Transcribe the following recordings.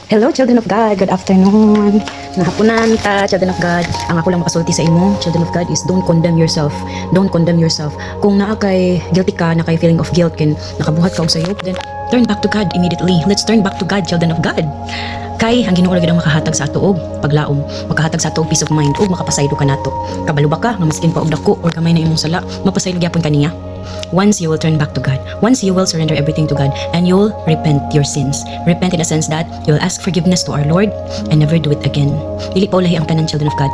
Hello, children of God. Good afternoon. Nahapunan ta, children of God. Ang ako lang makasulti sa imo, children of God, is don't condemn yourself. Don't condemn yourself. Kung naa kay guilty ka, na kay feeling of guilt, ken nakabuhat ka og sayop, then turn back to God immediately. Let's turn back to God, children of God. Kay ang Ginoo ra gid ang makahatag sa ato og paglaom, makahatag sa ato og peace of mind ug makapasaylo ka nato. Kabalo ba ka nga maskin pa og dako or kamay na imong sala, mapasaylo gyapon kaniya. Once you will turn back to God, once you will surrender everything to God, and you'll repent your sins. Repent in the sense that you'll ask forgiveness to our Lord and never do it again. Dili pa ulahi ang tanan, children of God.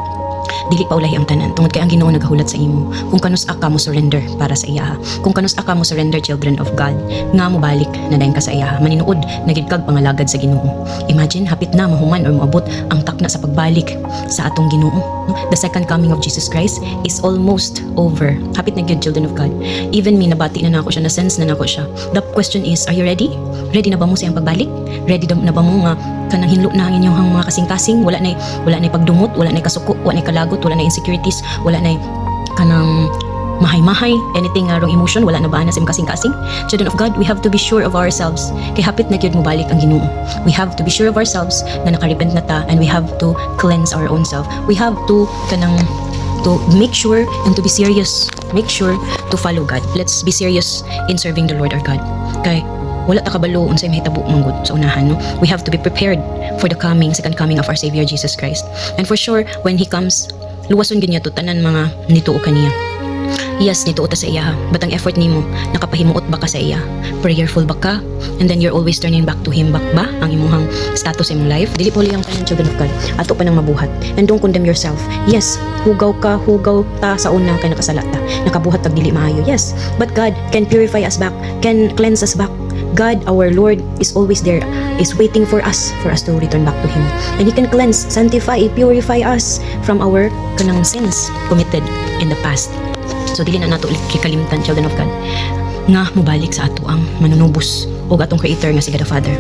Dili pa ulahi ang tanan. Tungod kay ang Ginoo nagahulat sa imo. Kung kanus ka mo surrender para sa iya. Kung kanus ka mo surrender, children of God, nga mo balik na dayon ka sa iya. Maninuod nagid kag pangalagad sa Ginoo. Imagine hapit na mahuman or moabot ang takna sa pagbalik sa atong Ginoo. The second coming of Jesus Christ is almost over. Hapit na gyud, children of God. Even me nabati na nako siya, na sense na nako siya. The question is, are you ready? Ready na ba mo sa iyang pagbalik? Ready na ba mo nga kanang hinlo na ang inyong mga kasing-kasing, wala nay pagdumot, wala nay kasuko, wala nay kalagot, wala nay insecurities, wala nay kanang mahay-mahay, anything wrong emotion, wala na ba na sa imong kasing-kasing? Children of God, we have to be sure of ourselves. Kay hapit na gyud mo balik ang Ginoo. We have to be sure of ourselves na nakarepent na ta, and we have to cleanse our own self. We have to kanang to make sure and to be serious. Make sure to follow God. Let's be serious in serving the Lord our God. Kay wala ta kabalo unsay mahitabo manggod sa unahan, no? We have to be prepared for the second coming of our Savior Jesus Christ. And for sure, when He comes, luwason gyud niya to tanan mga nituo kaniya. Yes, nituo ta sa iya, but ang effort nimo, nakapahimuot ba ka sa iya? Prayerful ba ka? And then you're always turning back to Him back ba? Ang imong status sa imong life? Dili po liyang tanan, children of God. Ato pa nang mabuhat. And don't condemn yourself. Yes, hugaw ta sa una kay nakasala ta. Nakabuhat tag dili maayo. Yes, but God can purify us back, can cleanse us back. God, our Lord, is always there, is waiting for us to return back to Him. And He can cleanse, sanctify, purify us from our kanang sins committed in the past. So dili na nato kikalimtan, children of God, nga mobalik sa ato ang manunubos o atong Creator nga si God the Father.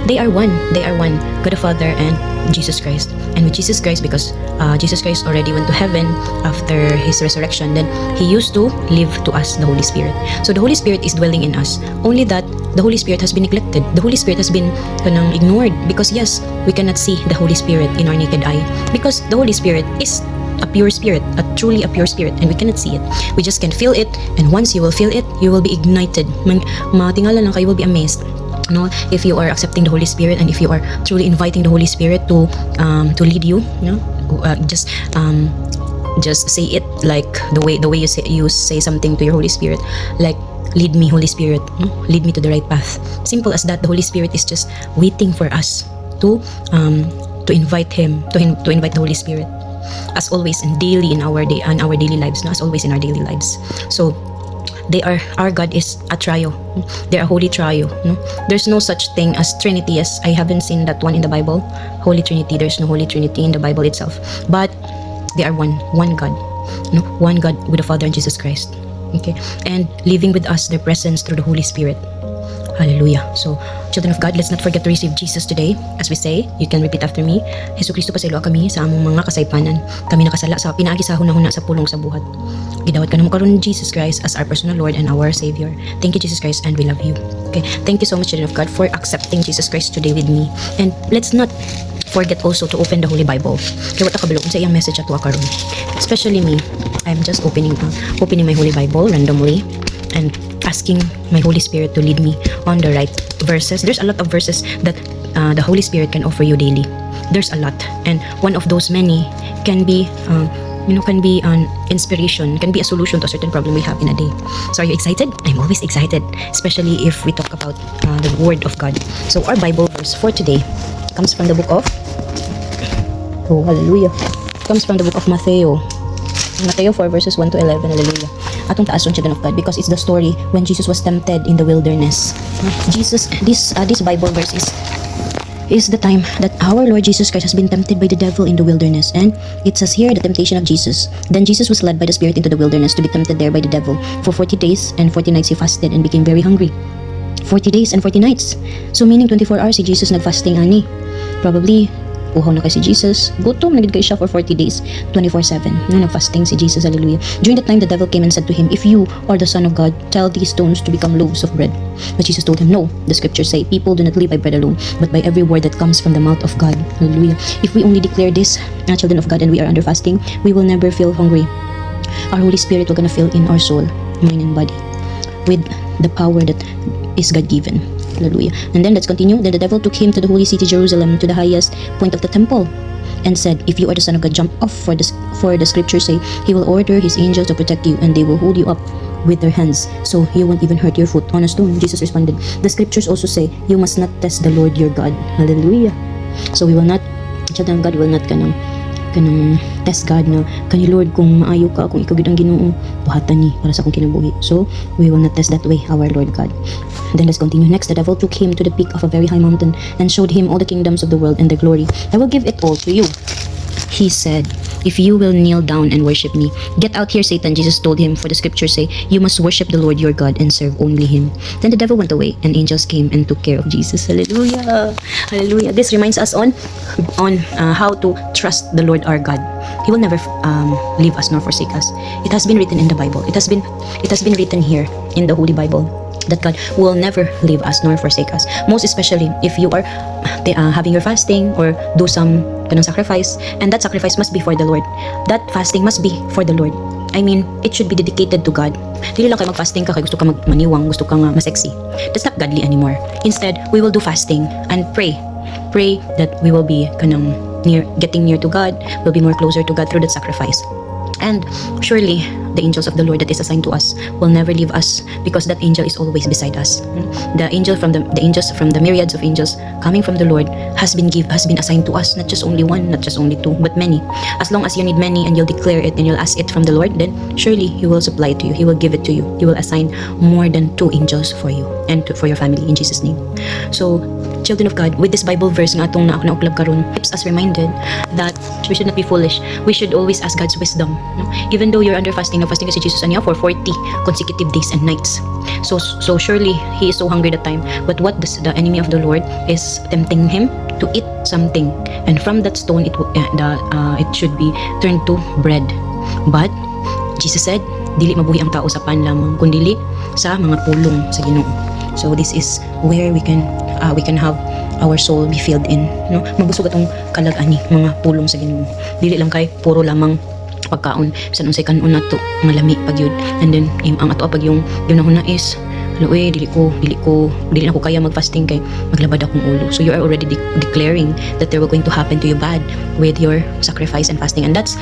They are one, God the Father and Jesus Christ. And with Jesus Christ, because Jesus Christ already went to heaven after His resurrection, then He used to live to us the Holy Spirit. So the Holy Spirit is dwelling in us. Only that the Holy Spirit has been neglected. The Holy Spirit has been ignored, because yes, we cannot see the Holy Spirit in our naked eye, because the Holy Spirit is a pure spirit, truly a pure spirit, and we cannot see it. We just can feel it, and once you will feel it, you will be ignited. Matingala lang kayo, will be amazed. No, if you are accepting the Holy Spirit, and if you are truly inviting the Holy Spirit to lead you, just say it like the way you say something to your Holy Spirit, like, lead me, Holy Spirit, lead me to the right path. Simple as that. The Holy Spirit is just waiting for us to invite Him, to invite the Holy Spirit, as always and daily in our daily lives, as always in our daily lives. So our God is a trio. They're a holy trio. There's no such thing as Trinity. Yes, I haven't seen that one in the Bible. Holy Trinity. There's no Holy Trinity in the Bible itself. But they are one God. One God with the Father and Jesus Christ. Okay, and living with us their presence through the Holy Spirit. Hallelujah. So, children of God, let's not forget to receive Jesus today. As we say, you can repeat after me. Jesucristo, pasaylo kami sa among mga kasaypanan. Kami nakasala sa pinaagi sa hunahuna sa pulong sa buhat. Gidawat ka na mo karon ni Jesus Christ as our personal Lord and our Savior. Thank you, Jesus Christ, and we love you. Okay, thank you so much, children of God, for accepting Jesus Christ today with me. And let's not forget also to open the Holy Bible. Kaya wata kabalo sa iyang message ato karon. Especially me, I'm just opening my Holy Bible randomly and asking my Holy Spirit to lead me on the right verses. There's a lot of verses that the Holy Spirit can offer you daily. There's a lot, and one of those many can be can be an inspiration, can be a solution to a certain problem we have in a day. So are you excited? I'm always excited, especially if we talk about the Word of God. So our Bible verse for today comes from the book of comes from the book of Matthew 4 verses 1 to 11. Hallelujah. Atong taason, children of God, because it's the story when Jesus was tempted in the wilderness. This Bible verse is the time that our Lord Jesus Christ has been tempted by the devil in the wilderness, and it says here the temptation of Jesus. Then Jesus was led by the Spirit into the wilderness to be tempted there by the devil. For 40 days and 40 nights He fasted and became very hungry. 40 days and 40 nights. So meaning 24 hours si Jesus nagfasting ani. Probably Uhaw na kay si Jesus. Gutom na gid kay siya for 40 days, 24/7. No, nag-fasting si Jesus, hallelujah. During that time, the devil came and said to him, "If you are the Son of God, tell these stones to become loaves of bread." But Jesus told him, "No, the scriptures say, people do not live by bread alone, but by every word that comes from the mouth of God." Hallelujah. If we only declare this, children of God, and we are under fasting, we will never feel hungry. Our Holy Spirit will gonna fill in our soul, mind, and body with the power that is God-given. Hallelujah. And then let's continue. Then the devil took him to the holy city Jerusalem, to the highest point of the temple, and said, "If you are the Son of God, jump off, for the scriptures say, He will order His angels to protect you, and they will hold you up with their hands, so you won't even hurt your foot on a stone." Jesus responded, "The scriptures also say, you must not test the Lord your God." Hallelujah. So we will not, children of God, will not kanang test God na kani Lord, kung maayo ka, kung ikaw gid ang Ginoo, buhatan ni para sa akong kinabuhi. So we will not test that way our Lord God. Then let's continue. Next, the devil took him to the peak of a very high mountain and showed him all the kingdoms of the world and their glory. "I will give it all to you," he said, "if you will kneel down and worship me." "Get out here, Satan," Jesus told him, "for the scriptures say, you must worship the Lord your God and serve only Him." Then the devil went away, and angels came and took care of Jesus. Hallelujah. Hallelujah. This reminds us on how to trust the Lord our God. He will never leave us nor forsake us. It has been written in the Bible. It has been written here in the Holy Bible that God will never leave us nor forsake us. Most especially if you are having your fasting or do some sacrifice, and that sacrifice must be for the Lord. That fasting must be for the Lord. I mean, it should be dedicated to God. Dili lang kayo mag-fasting ka kay gusto ka maniwang, gusto ka nga masexy. That's not godly anymore. Instead, we will do fasting and pray that we will be getting near to God, we'll be more closer to God through that sacrifice. And surely the angels of the Lord that is assigned to us will never leave us, because that angel is always beside us. The angels from the myriads of angels coming from the Lord has been assigned to us, not just only one, not just only two, but many. As long as you need many and you'll declare it and you'll ask it from the Lord, then surely He will supply it to you. He will give it to you. He will assign more than 2 angels for you and for your family in Jesus' name. So, children of God, with this Bible verse nga atong nauklab karon, keeps us reminded that we should not be foolish. We should always ask God's wisdom. No? Even though you're under fasting, fasting kasi Jesus anya for 40 consecutive days and nights. So surely He is so hungry that time. But what does the enemy of the Lord is tempting Him to eat something, and from that stone it should be turned to bread. But Jesus said, dili mabuhi ang tao sa pan lamang, kundi sa mga pulong sa Ginoo. So this is where we can have our soul be filled in, no? Mabusog atong kalag-ani mga pulong sa Ginoo. Dili lang kay puro lamang pagkaon, bisan unsay kanon nato malami pag yun. And then ang ato pag yung ginahuna is dili na ko kaya mag-fasting kay maglabad akong ulo. So you are already declaring that there will going to happen to you bad with your sacrifice and fasting, and that's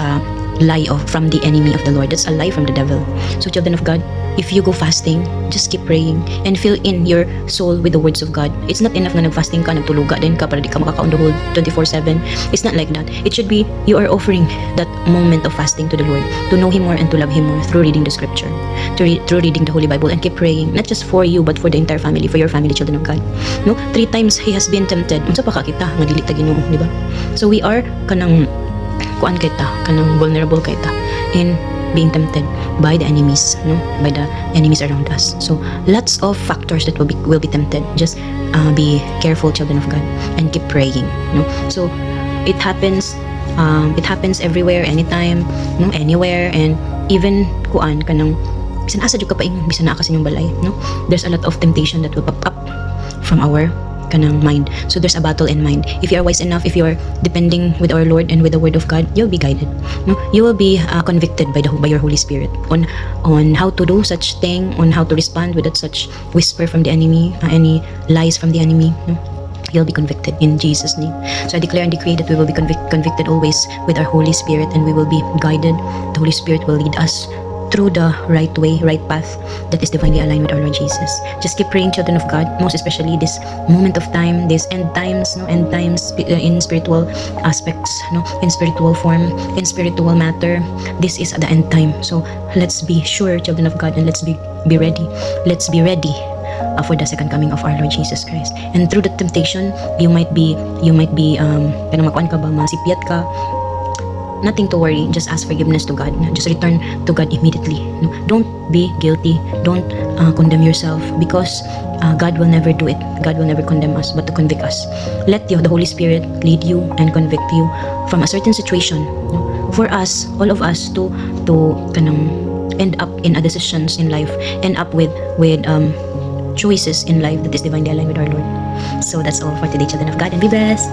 a lie from the enemy of the Lord. That's a lie from the devil. So children of God, if you go fasting, just keep praying and fill in your soul with the words of God. It's not enough na nag-fasting ka, nagtuluga din ka para di ka makakaon the whole 24/7. It's not like that. It should be you are offering that moment of fasting to the Lord, to know Him more and to love Him more through reading the scripture, through reading the Holy Bible, and keep praying, not just for you but for the entire family, for your family, children of God. No, 3 times He has been tempted. Unsa pa ka kita nga dili ta Ginoo, di ba? So we are kanang vulnerable kita in being tempted by the enemies, no, by the enemies around us. So lots of factors that will be tempted. Just be careful, children of God, and keep praying, no. So it happens everywhere, anytime, no, anywhere, and even kanang bisan asa jud ka paingon, bisan naa ka sa inyong balay, no. There's a lot of temptation that will pop up from our kanang mind. So there's a battle in mind. If you are wise enough, if you are depending with our Lord and with the Word of God, you'll be guided. No, you will be convicted by your Holy Spirit on how to do such thing, on how to respond with such whisper from the enemy, any lies from the enemy. No? You'll be convicted in Jesus' name. So I declare and decree that we will be convicted always with our Holy Spirit, and we will be guided. The Holy Spirit will lead us through the right way, right path that is divinely aligned with our Lord Jesus. Just keep praying, children of God, most especially this moment of time, this end times, no, end times in spiritual aspects, no, in spiritual form, in spiritual matter. This is the end time. So let's be sure, children of God, and let's be ready. Let's be ready for the second coming of our Lord Jesus Christ. And through the temptation, you might be kanang makuan ka ba, masipyat ka, nothing to worry. Just ask forgiveness to God. Just return to God immediately. No? Don't be guilty. Don't condemn yourself, because God will never do it. God will never condemn us, but to convict us. Let the Holy Spirit lead you and convict you from a certain situation. No? For us, all of us, to kanang end up in a decisions in life, end up with choices in life that is divinely aligned with our Lord. So that's all for today, children of God, and be blessed.